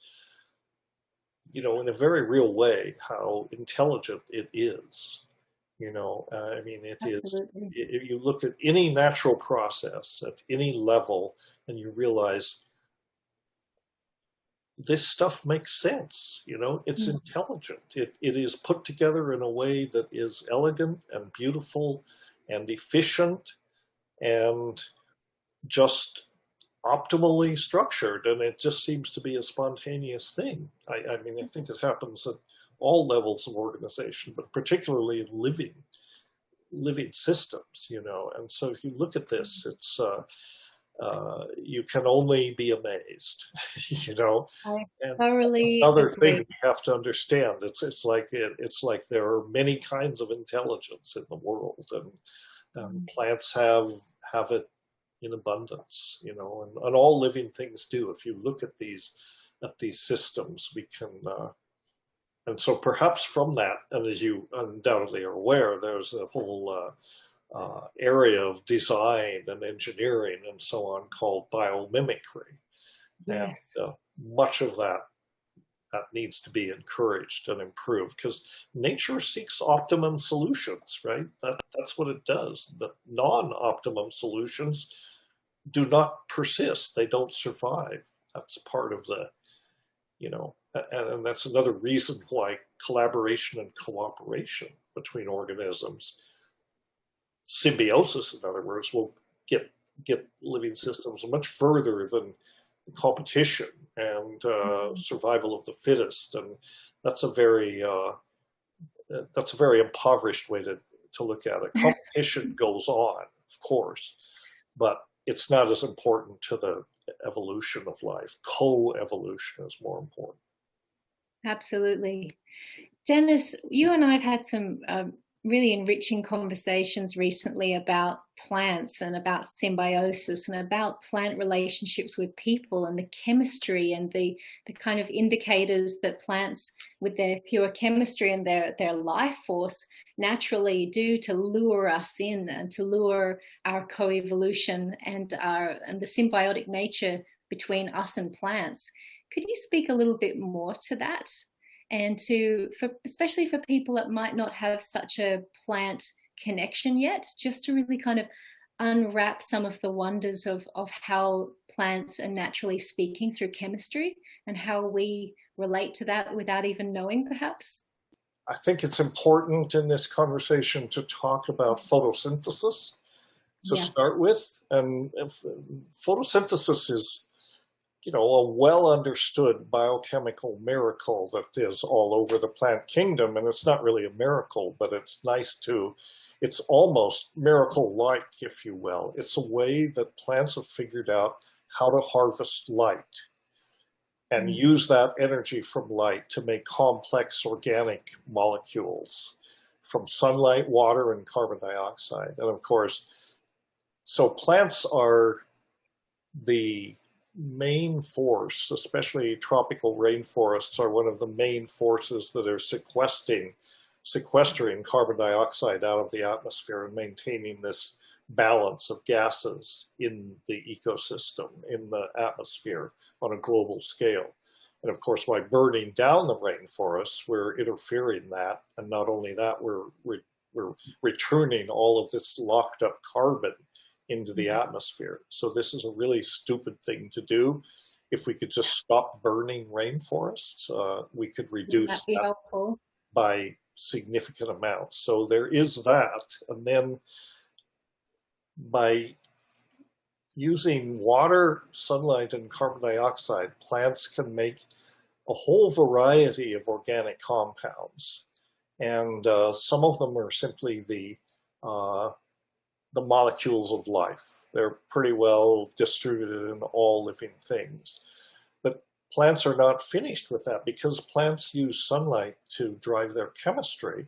you know, in a very real way, how intelligent it is. You know, I mean, it Absolutely. If you look at any natural process at any level and you realize this stuff makes sense, you know, it's intelligent. It is put together in a way that is elegant and beautiful and efficient and just optimally structured. And it just seems to be a spontaneous thing. I mean, I think it happens at all levels of organization, but particularly in living systems, you know. And so if you look at this, it's you can only be amazed, you know. And thoroughly another agree. Thing you have to understand, it's like there are many kinds of intelligence in the world, and plants have it in abundance, you know, and all living things do. If you look at these systems, we can. And so perhaps from that, and as you undoubtedly are aware, there's a whole area of design and engineering and so on called biomimicry. Yes. And much of that needs to be encouraged and improved, because nature seeks optimum solutions, right? That's what it does. The non-optimum solutions do not persist. They don't survive. That's part of the, you know, and that's another reason why collaboration and cooperation between organisms, symbiosis, in other words, will get living systems much further than competition and survival of the fittest. And that's a very impoverished way to look at it. Competition goes on, of course, but it's not as important to the evolution of life. Co-evolution is more important. Absolutely. Dennis, you and I have had some really enriching conversations recently about plants and about symbiosis and about plant relationships with people and the chemistry and the kind of indicators that plants with their pure chemistry and their life force naturally do to lure us in and to lure our co-evolution and the symbiotic nature between us and plants. Could you speak a little bit more to that? And especially for people that might not have such a plant connection yet, just to really kind of unwrap some of the wonders of how plants are naturally speaking through chemistry and how we relate to that without even knowing, perhaps? I think it's important in this conversation to talk about photosynthesis to start with. And photosynthesis is, you know, a well understood biochemical miracle that is all over the plant kingdom. And it's not really a miracle, but it's it's almost miracle-like, if you will. It's a way that plants have figured out how to harvest light and use that energy from light to make complex organic molecules from sunlight, water, and carbon dioxide. And of course, so plants are the main force, especially tropical rainforests, are one of the main forces that are sequestering carbon dioxide out of the atmosphere and maintaining this balance of gases in the ecosystem, in the atmosphere on a global scale. And of course, by burning down the rainforests, we're interfering that. And not only that, we're returning all of this locked up carbon into the atmosphere. So this is a really stupid thing to do. If we could just stop burning rainforests, we could reduce that by significant amounts. So there is that. And then by using water, sunlight, and carbon dioxide, plants can make a whole variety of organic compounds. And some of them are simply the molecules of life. They're pretty well distributed in all living things. But plants are not finished with that because plants use sunlight to drive their chemistry.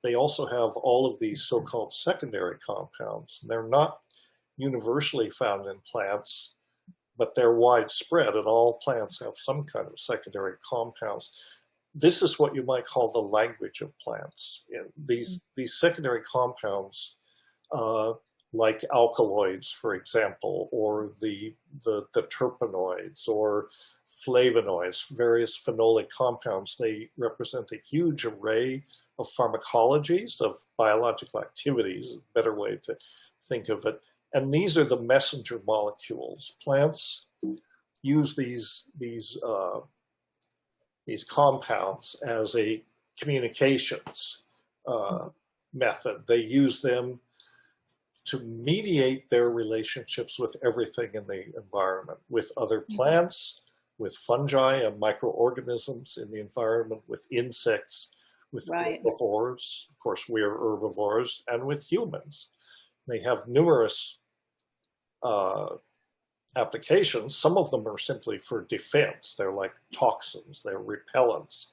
They also have all of these so-called secondary compounds. They're not universally found in plants, but they're widespread, and all plants have some kind of secondary compounds. This is what you might call the language of plants. These secondary compounds, like alkaloids, for example, or the terpenoids or flavonoids, various phenolic compounds, they represent a huge array of pharmacologies, of biological activities, a better way to think of it. And these are the messenger molecules. Plants use these compounds as a communications method. They use them to mediate their relationships with everything in the environment, with other plants, with fungi and microorganisms in the environment, with insects, with herbivores. Of course, we are herbivores, and with humans. They have numerous applications. Some of them are simply for defense. They're like toxins, they're repellents.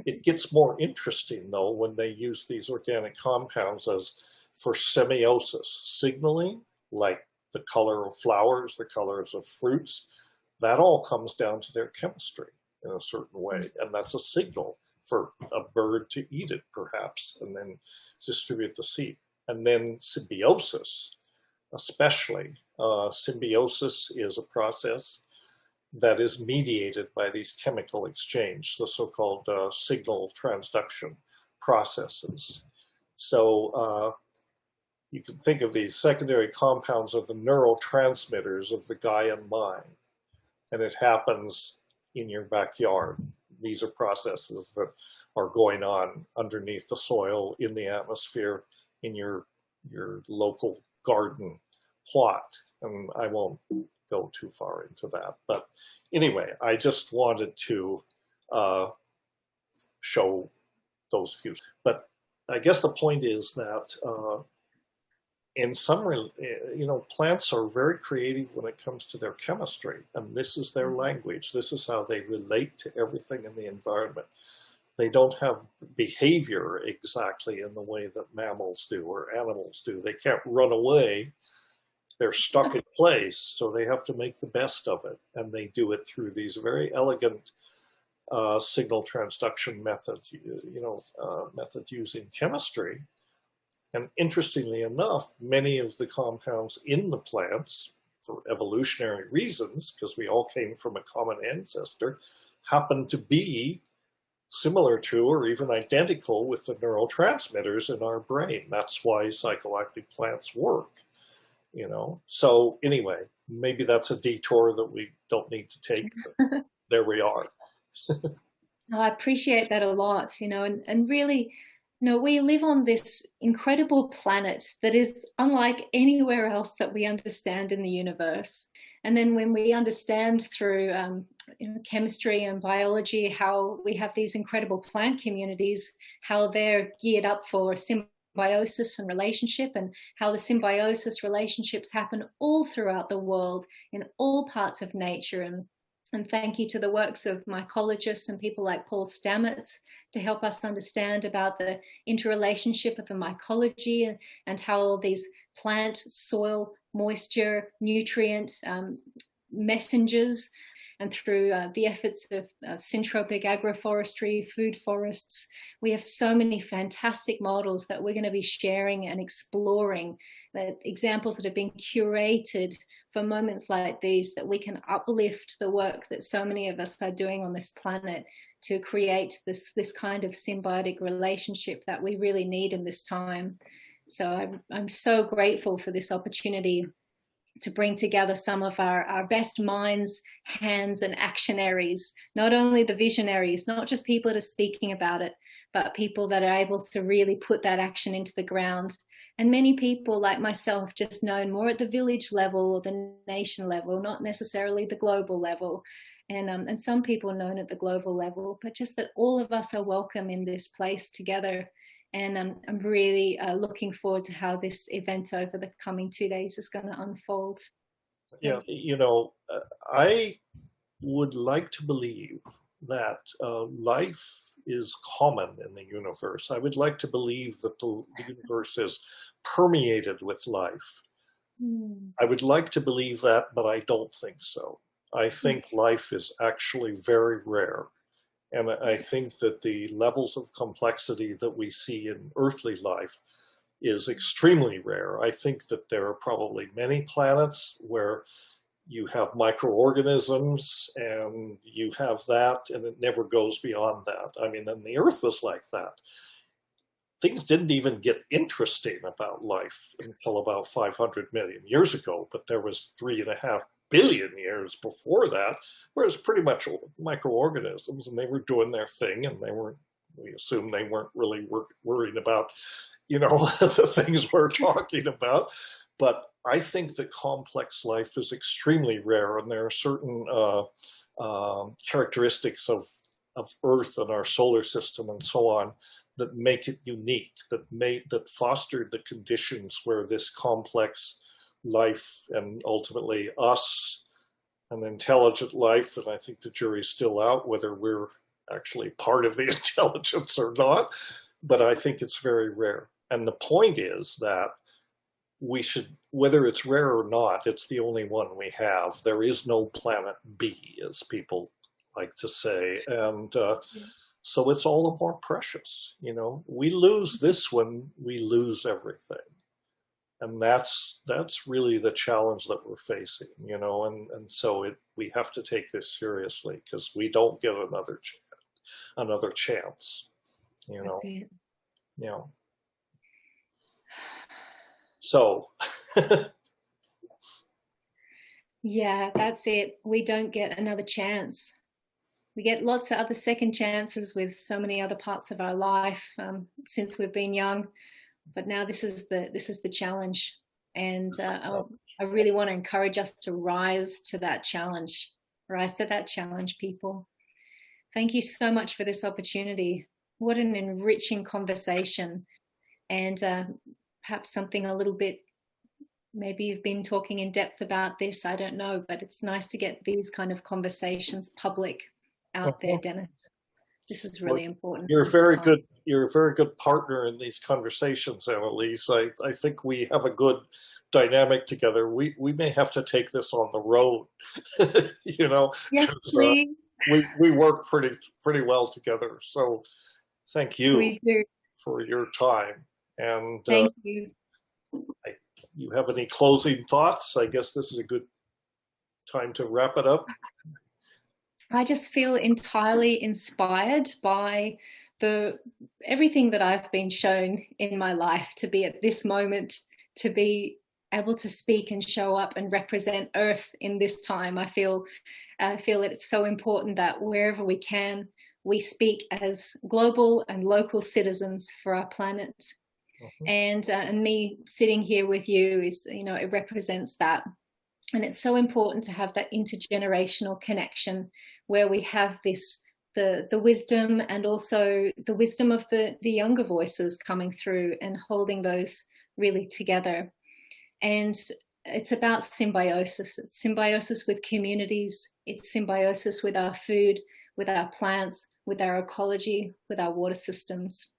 It gets more interesting, though, when they use these organic compounds as for semiosis, signaling, like the color of flowers, the colors of fruits. That all comes down to their chemistry in a certain way, and that's a signal for a bird to eat it, perhaps, and then distribute the seed. And then symbiosis, especially. Symbiosis is a process that is mediated by these chemical exchange, the so-called signal transduction processes. So you can think of these secondary compounds of the neurotransmitters of the Gaian mind, and it happens in your backyard. These are processes that are going on underneath the soil, in the atmosphere, in your local garden plot. And I won't go too far into that. But anyway, I just wanted to show those few. But I guess the point is that in some, plants are very creative when it comes to their chemistry, and this is their language. This is how they relate to everything in the environment. They don't have behavior exactly in the way that mammals do or animals do. They can't run away. They're stuck in place, so they have to make the best of it, and they do it through these very elegant signal transduction methods, methods using chemistry. And interestingly enough, many of the compounds in the plants, for evolutionary reasons, because we all came from a common ancestor, happen to be similar to or even identical with the neurotransmitters in our brain. That's why psychoactive plants work, So anyway, maybe that's a detour that we don't need to take, but there we are. I appreciate that a lot, and really, we live on this incredible planet that is unlike anywhere else that we understand in the universe. And then when we understand through chemistry and biology how we have these incredible plant communities, how they're geared up for symbiosis and relationship, and how the symbiosis relationships happen all throughout the world in all parts of nature. And thank you to the works of mycologists and people like Paul Stamets to help us understand about the interrelationship of the mycology and how these plant, soil, moisture, nutrient messengers, and through the efforts of syntropic agroforestry, food forests. We have so many fantastic models that we're going to be sharing and exploring, that examples that have been curated for moments like these, that we can uplift the work that so many of us are doing on this planet to create this kind of symbiotic relationship that we really need in this time. So I'm so grateful for this opportunity to bring together some of our best minds, hands, and actionaries, not only the visionaries, not just people that are speaking about it, but people that are able to really put that action into the ground. And many people like myself just known more at the village level or the nation level, not necessarily the global level. And some people known at the global level, but just that all of us are welcome in this place together. And I'm really looking forward to how this event over the coming 2 days is going to unfold. Yeah, you know, I would like to believe that life is common in the universe. I would like to believe that the universe is permeated with life. I would like to believe that, but I don't think so. I think life is actually very rare. And I think that the levels of complexity that we see in earthly life is extremely rare. I think that there are probably many planets where you have microorganisms and you have that, and it never goes beyond that. I mean, and the Earth was like that. Things didn't even get interesting about life until about 500 million years ago, but there was 3.5 billion years before that, where it was pretty much microorganisms, and they were doing their thing, and we assume they weren't really worried about, you know, the things we're talking about. But I think that complex life is extremely rare, and there are certain characteristics of Earth and our solar system and so on that make it unique, that fostered the conditions where this complex life, and ultimately us, an intelligent life, and I think the jury's still out whether we're actually part of the intelligence or not, but I think it's very rare. And the point is that we should, whether it's rare or not, it's the only one we have. There is no planet B, as people like to say, and so it's all the more precious. You know, we lose this one, we lose everything. And that's really the challenge that we're facing, you know, and so we have to take this seriously, because we don't get another chance, you know. You know. So yeah, that's it. We don't get another chance. We get lots of other second chances with so many other parts of our life since we've been young. But now this is the challenge, and I really want to encourage us to rise to that challenge. Rise to that challenge, people. Thank you so much for this opportunity. What an enriching conversation, and perhaps something a little bit. Maybe you've been talking in depth about this. I don't know, but it's nice to get these kind of conversations public out there, Dennis. This is really important. You're a very good partner in these conversations, Annaliese. I think we have a good dynamic together. We may have to take this on the road, you know. Yes, please. We work pretty well together. So thank you for your time. And thank you. You have any closing thoughts? I guess this is a good time to wrap it up. I just feel entirely inspired by everything that I've been shown in my life, to be at this moment, to be able to speak and show up and represent Earth in this time. I feel it's so important that wherever we can, we speak as global and local citizens for our planet. And me sitting here with you is, you know, it represents that. And it's so important to have that intergenerational connection where we have the wisdom, and also the wisdom of the younger voices coming through and holding those really together. And it's about symbiosis. It's symbiosis with communities. It's symbiosis with our food, with our plants, with our ecology, with our water systems.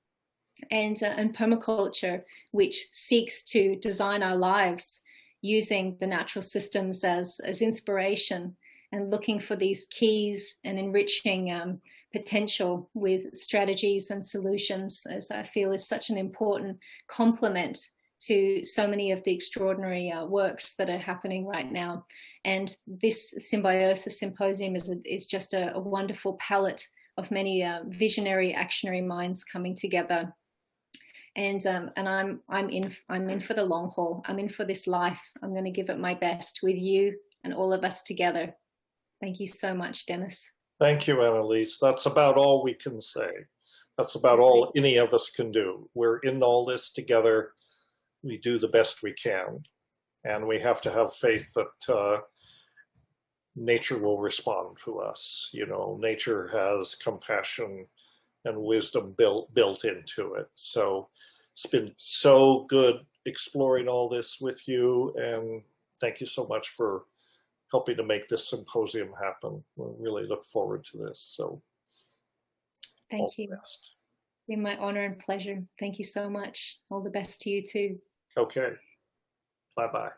And permaculture, which seeks to design our lives using the natural systems as inspiration and looking for these keys and enriching potential with strategies and solutions, as I feel is such an important complement to so many of the extraordinary works that are happening right now. And this Symbiosis Symposium is just a wonderful palette of many visionary, actionary minds coming together. And I'm in for the long haul. I'm in for this life. I'm going to give it my best with you and all of us together. Thank you so much, Dennis. Thank you, Annaliese. That's about all we can say. That's about all any of us can do. We're in all this together. We do the best we can. And we have to have faith that nature will respond to us. You know, nature has compassion and wisdom built into it. So it's been so good exploring all this with you. And thank you so much for helping to make this symposium happen. We really look forward to this. So thank you. It's been my honor and pleasure. Thank you so much. All the best to you too. Okay. Bye-bye.